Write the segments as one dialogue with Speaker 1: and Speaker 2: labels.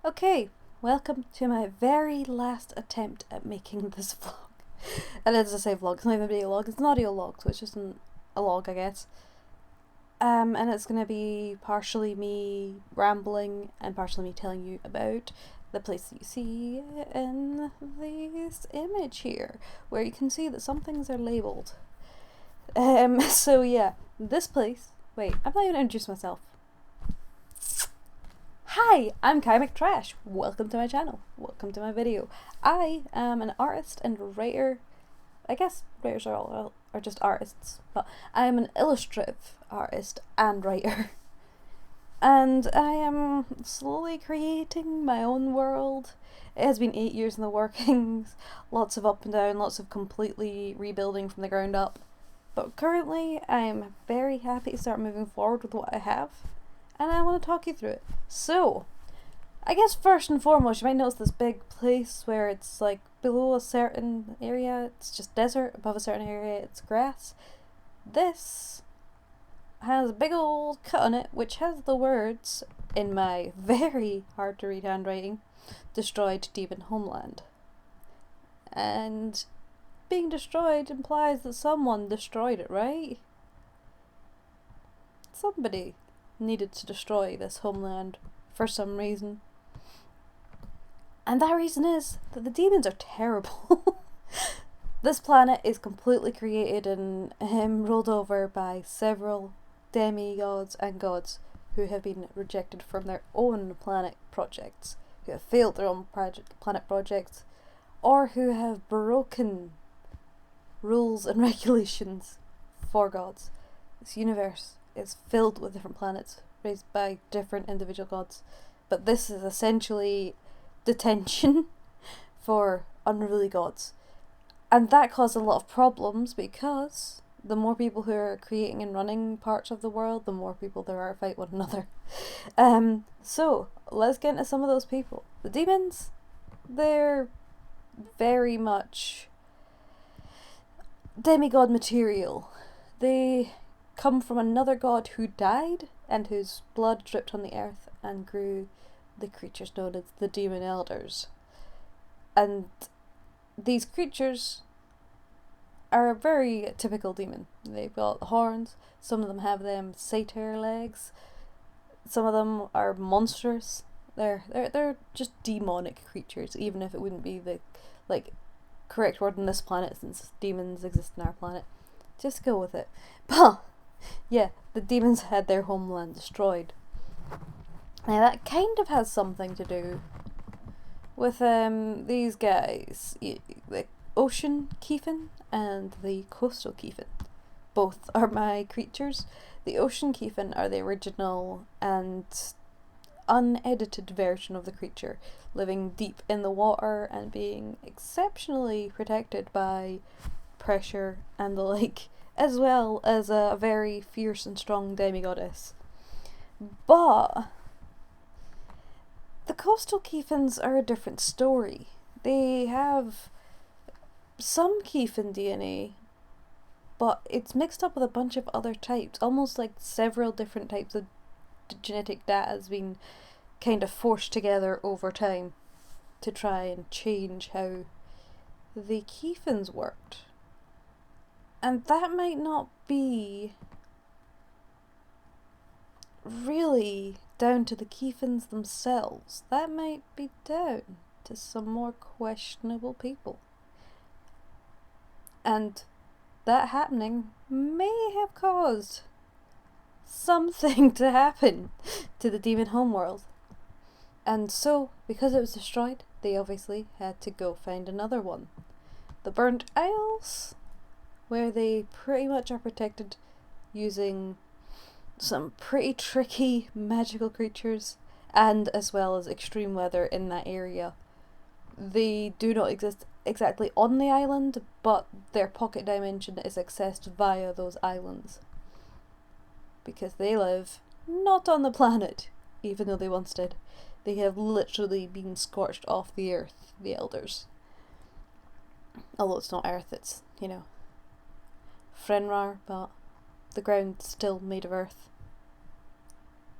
Speaker 1: Okay, welcome to my very last attempt at making this vlog. And as I say vlog, it's not even a video log, it's an audio log, so it's just a log, I guess. And it's gonna be partially me rambling and partially me telling you about the place that you see in this image here, where you can see that some things are labelled. So yeah, this place, wait, I've not even introduced myself. Hi, I'm Kai McTrash. Welcome to my channel. Welcome to my video. I am an artist and writer. I guess writers are just artists, but I am an illustrative artist and writer. And I am slowly creating my own world. It has been 8 years in the workings, lots of up and down, lots of completely rebuilding from the ground up. But currently I am very happy to start moving forward with what I have. And I want to talk you through it. So, I guess first and foremost, you might notice this big place where it's like below a certain area, it's just desert, above a certain area, it's grass. This has a big old cut on it, which has the words, in my very hard to read handwriting, destroyed demon homeland. And being destroyed implies that someone destroyed it, right? Somebody needed to destroy this homeland for some reason. And that reason is that the demons are terrible. This planet is completely created and ruled over by several demigods and gods who have been rejected from their own planet projects, who have failed their own planet projects, or who have broken rules and regulations for gods. This universe is filled with different planets raised by different individual gods, but this is essentially detention for unruly gods, and that caused a lot of problems because the more people who are creating and running parts of the world, the more people there are to fight one another. So let's get into some of those people. The demons, they're very much demigod material. They come from another god who died and whose blood dripped on the earth and grew the creatures known as the demon elders. And these creatures are a very typical demon. They've got horns, some of them have them satyr legs, some of them are monstrous. They're just demonic creatures, even if it wouldn't be the correct word on this planet since demons exist in our planet. Just go with it. But yeah, the demons had their homeland destroyed. Now that kind of has something to do with these guys, the ocean Kiefin and the coastal Kiefin. Both are my creatures. The ocean Kiefin are the original and unedited version of the creature, living deep in the water and being exceptionally protected by pressure and the like, as well as a very fierce and strong demigoddess. But the coastal Kiefins are a different story. They have some Kiefin DNA, but it's mixed up with a bunch of other types, almost like several different types of genetic data has been kind of forced together over time to try and change how the Kiefins worked. And that might not be really down to the Kiefins themselves. That might be down to some more questionable people. And that happening may have caused something to happen to the demon homeworld. And so, because it was destroyed, they obviously had to go find another one. The Burnt Isles, where they pretty much are protected using some pretty tricky magical creatures, and as well as extreme weather in that area. They do not exist exactly on the island, but their pocket dimension is accessed via those islands. Because they live not on the planet, even though they once did. They have literally been scorched off the earth, the elders. Although it's not earth, it's, Frenrar, but the ground's still made of earth.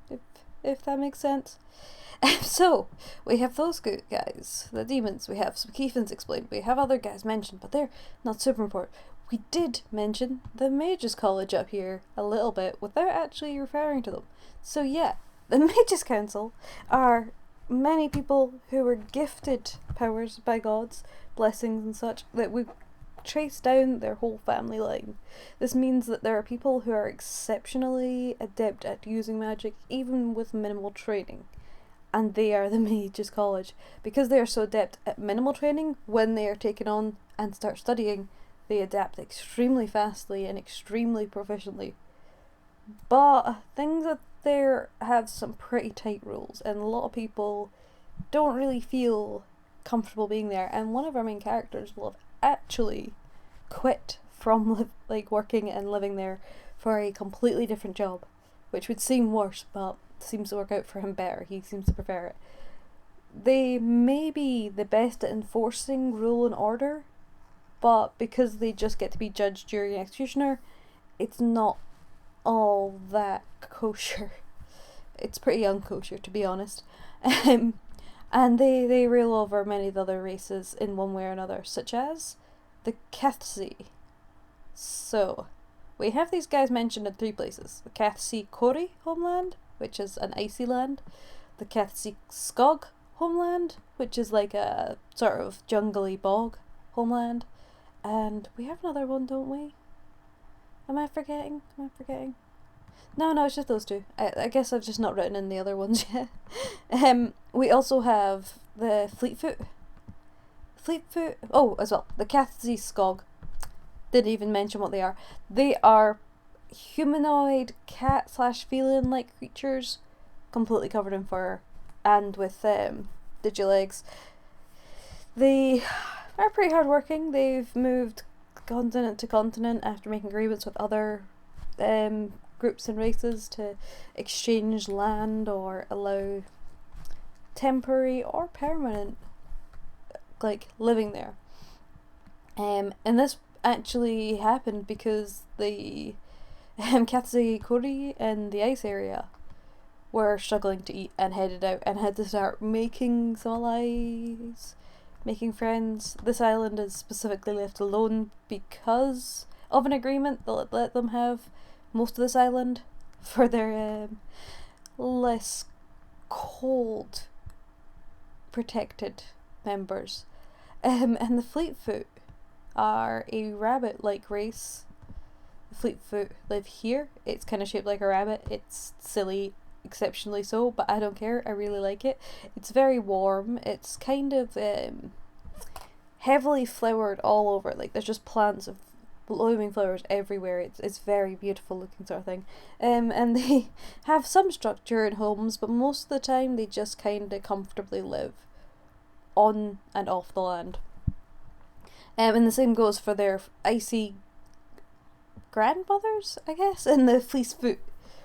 Speaker 1: If if that makes sense. So, we have those good guys, the demons, we have some Keithans explained, we have other guys mentioned, but they're not super important. We did mention the Mages College up here a little bit without actually referring to them. So yeah, the Mages Council are many people who were gifted powers by gods, blessings and such, that we trace down their whole family line. This means that there are people who are exceptionally adept at using magic, even with minimal training. And they are the Mages College. Because they are so adept at minimal training, when they are taken on and start studying, they adapt extremely fastly and extremely proficiently. But things that there have some pretty tight rules, and a lot of people don't really feel comfortable being there. And one of our main characters will have actually quit from working and living there for a completely different job, which would seem worse, but seems to work out for him better. He seems to prefer it. They may be the best at enforcing rule and order, but because they just get to be judged, jury, and executioner, it's not all that kosher. It's pretty unkosher, to be honest. And they rule over many of the other races in one way or another, such as the Cathsi. So, we have these guys mentioned in 3 places. The Cathsi Kori homeland, which is an icy land. The Cathsi Skog homeland, which is like a sort of jungly bog homeland. And we have another one, don't we? Am I forgetting? No, it's just those 2. I guess I've just not written in the other ones yet. We also have the Fleetfoot, as well, the Cathsi Skog. Didn't even mention what they are. They are humanoid cat/feline-like creatures, completely covered in fur, and with digilegs. They are pretty hardworking. They've moved continent to continent after making agreements with other groups and races to exchange land or allow temporary or permanent living there. And this actually happened because the Cathsi Kori in the ice area were struggling to eat and headed out and had to start making some allies, making friends. This island is specifically left alone because of an agreement that let them have most of this island for their less cold protected members. And the Fleetfoot are a rabbit-like race. The Fleetfoot live here. It's kind of shaped like a rabbit. It's silly, exceptionally so, but I don't care. I really like it. It's very warm. It's kind of heavily flowered all over. There's just plants of blooming flowers everywhere. It's very beautiful looking sort of thing. And they have some structure in homes, but most of the time they just kind of comfortably live on and off the land. And the same goes for their icy grandmothers, I guess, in the Fleecefoot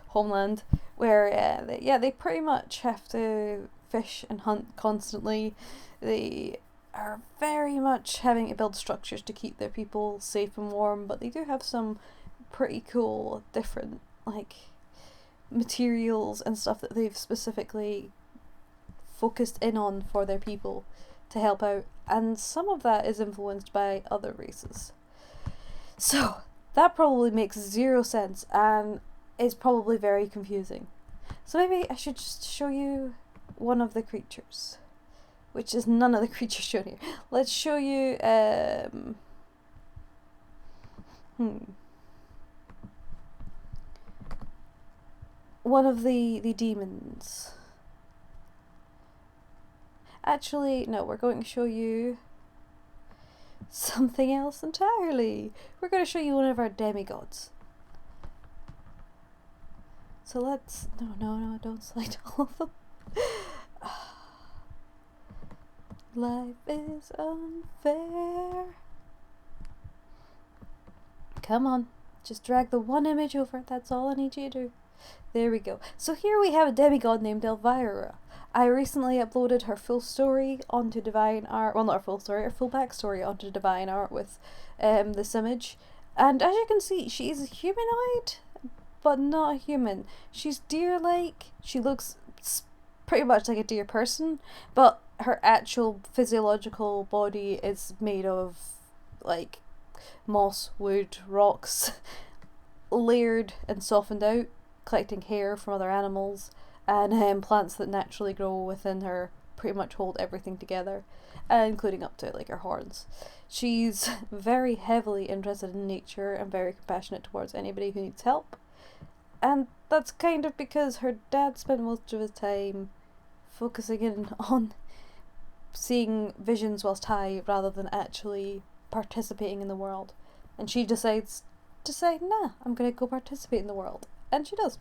Speaker 1: homeland, where they pretty much have to fish and hunt constantly. They are very much having to build structures to keep their people safe and warm, but they do have some pretty cool different materials and stuff that they've specifically focused in on for their people to help out, and some of that is influenced by other races. So that probably makes 0 sense and is probably very confusing. So maybe I should just show you one of the creatures, which is none of the creatures shown here. Let's show you one of the demons. Actually, no, we're going to show you something else entirely. We're going to show you one of our demigods. So let's... No, don't select all of them. Life is unfair. Come on, just drag the one image over. That's all I need you to do. There we go. So here we have a demigod named Elvira. I recently uploaded her full story onto Divine Art. Well, not her full story, her full backstory onto Divine Art with this image. And as you can see, she is humanoid, but not a human. She's deer-like. She looks pretty much like a deer person, but her actual physiological body is made of like moss, wood, rocks, layered and softened out, collecting hair from other animals, and plants that naturally grow within her pretty much hold everything together, including up to like her horns. She's very heavily interested in nature and very compassionate towards anybody who needs help. And that's kind of because her dad spent most of his time focusing in on seeing visions whilst high rather than actually participating in the world. And she decides to say, nah, I'm going to go participate in the world. And she does.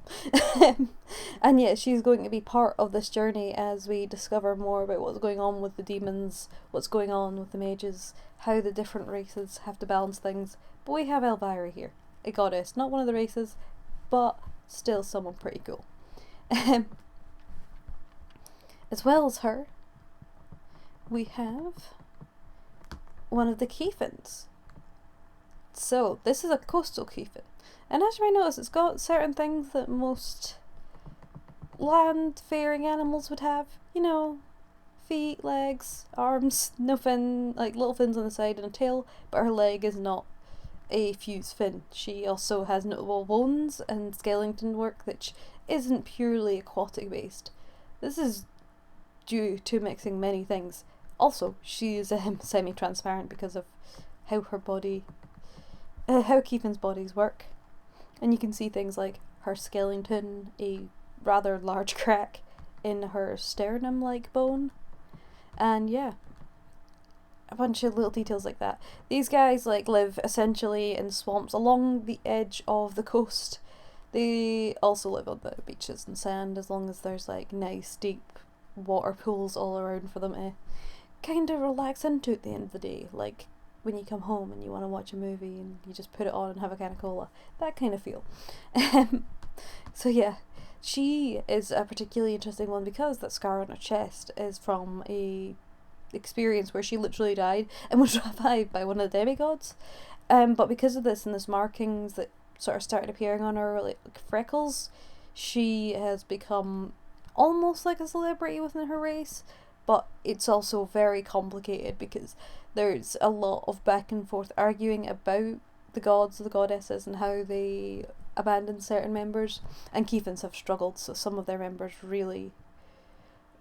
Speaker 1: And yeah, she's going to be part of this journey as we discover more about what's going on with the demons, what's going on with the mages, how the different races have to balance things. But we have Elvira here, a goddess, not one of the races, but still someone pretty cool. As well as her, we have one of the Keefins. So, this is a coastal Keefin. And as you may notice, it's got certain things that most land-faring animals would have. You know, feet, legs, arms, no fin, like little fins on the side and a tail, but her leg is not a fused fin. She also has notable bones and skeleton work which isn't purely aquatic based. This is due to mixing many things. Also, she is semi-transparent because of how her body, how Keefin's bodies work. And you can see things like her skeleton, a rather large crack in her sternum-like bone. And yeah, a bunch of little details like that. These guys like live essentially in swamps along the edge of the coast. They also live on the beaches and sand as long as there's like nice deep water pools all around for them to kind of relax into at the end of the day. Like when you come home and you want to watch a movie and you just put it on and have a can of cola. That kind of feel. So yeah, she is a particularly interesting one because that scar on her chest is from a experience where she literally died and was revived by one of the demigods. But because of this and this markings that sort of started appearing on her, like freckles, she has become almost like a celebrity within her race. But it's also very complicated because there's a lot of back and forth arguing about the gods, the goddesses, and how they abandon certain members. And Keefins have struggled, so some of their members really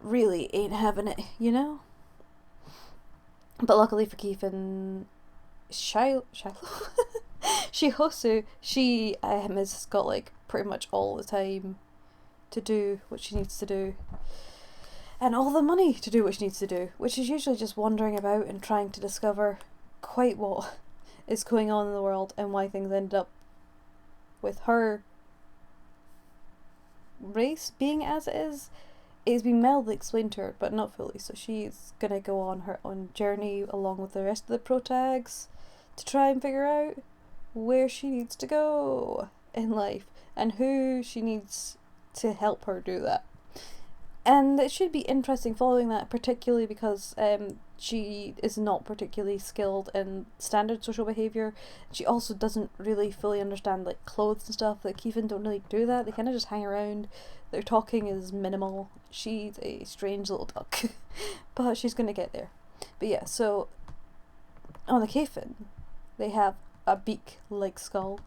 Speaker 1: ain't having it, you know? But luckily for Keefin, Shihosu, she has got like pretty much all the time to do what she needs to do. And all the money to do what she needs to do, which is usually just wandering about and trying to discover quite what is going on in the world and why things end up with her race being as it is. It's been mildly explained to her, but not fully, so she's gonna go on her own journey along with the rest of the protags to try and figure out where she needs to go in life and who she needs to help her do that. And it should be interesting following that, particularly because she is not particularly skilled in standard social behaviour. She also doesn't really fully understand like clothes and stuff. Like Keefin don't really do that. They kind of just hang around. Their talking is minimal. She's a strange little duck. But she's going to get there. But yeah, so on the Keefin, they have a beak-like skull.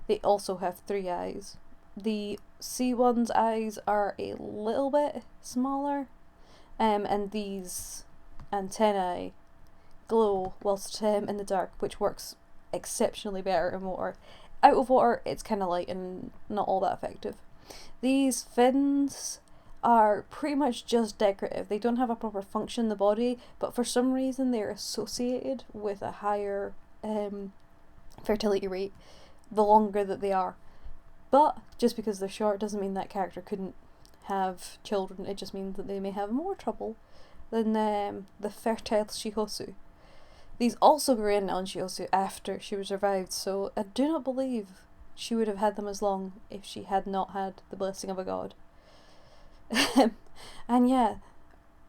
Speaker 1: They also have 3 eyes. The C1's eyes are a little bit smaller, and these antennae glow whilst in the dark, which works exceptionally better in water. Out of water, it's kind of light and not all that effective. These fins are pretty much just decorative. They don't have a proper function in the body, but for some reason they're associated with a higher fertility rate the longer that they are. But just because they're short doesn't mean that character couldn't have children. It just means that they may have more trouble than the fertile Shihosu. These also grew in on Shihosu after she was revived, so I do not believe she would have had them as long if she had not had the blessing of a god. And yeah,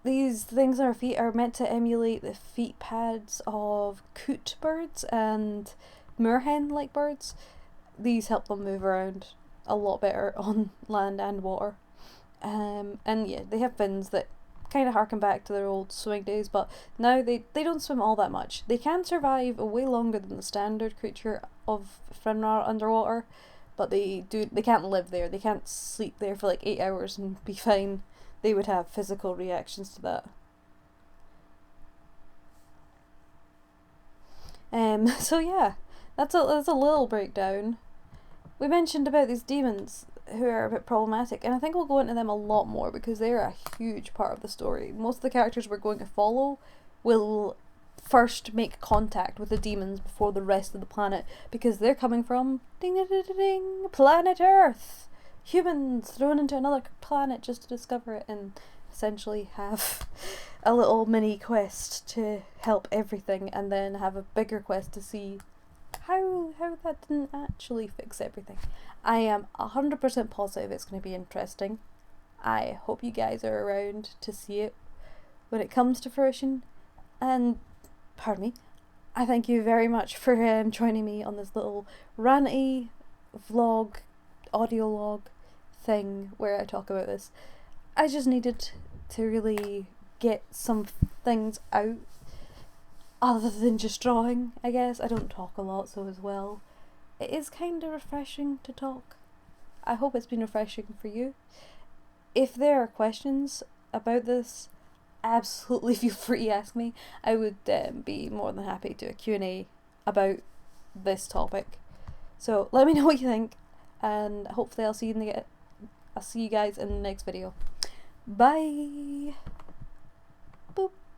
Speaker 1: these things on her feet are meant to emulate the feet pads of coot birds and moorhen-like birds. These help them move around a lot better on land and water. And yeah, they have fins that kind of harken back to their old swimming days, but now they don't swim all that much. They can survive way longer than the standard creature of Frenrar underwater, but they can't live there. They can't sleep there for like 8 hours and be fine. They would have physical reactions to that. So yeah, that's a little breakdown. We mentioned about these demons who are a bit problematic, and I think we'll go into them a lot more because they're a huge part of the story. Most of the characters we're going to follow will first make contact with the demons before the rest of the planet, because they're coming from ding ding ding ding planet Earth. Humans thrown into another planet just to discover it and essentially have a little mini quest to help everything, and then have a bigger quest to see how that didn't actually fix everything. I am 100% positive it's going to be interesting. I hope you guys are around to see it when it comes to fruition. And, pardon me, I thank you very much for joining me on this little ranty vlog, audio log thing where I talk about this. I just needed to really get some things out other than just drawing, I guess. I don't talk a lot, so as well, it is kind of refreshing to talk. I hope it's been refreshing for you. If there are questions about this, absolutely feel free to ask me. I would be more than happy to do a Q&A about this topic. So let me know what you think, and hopefully I'll see you guys in the next video. Bye!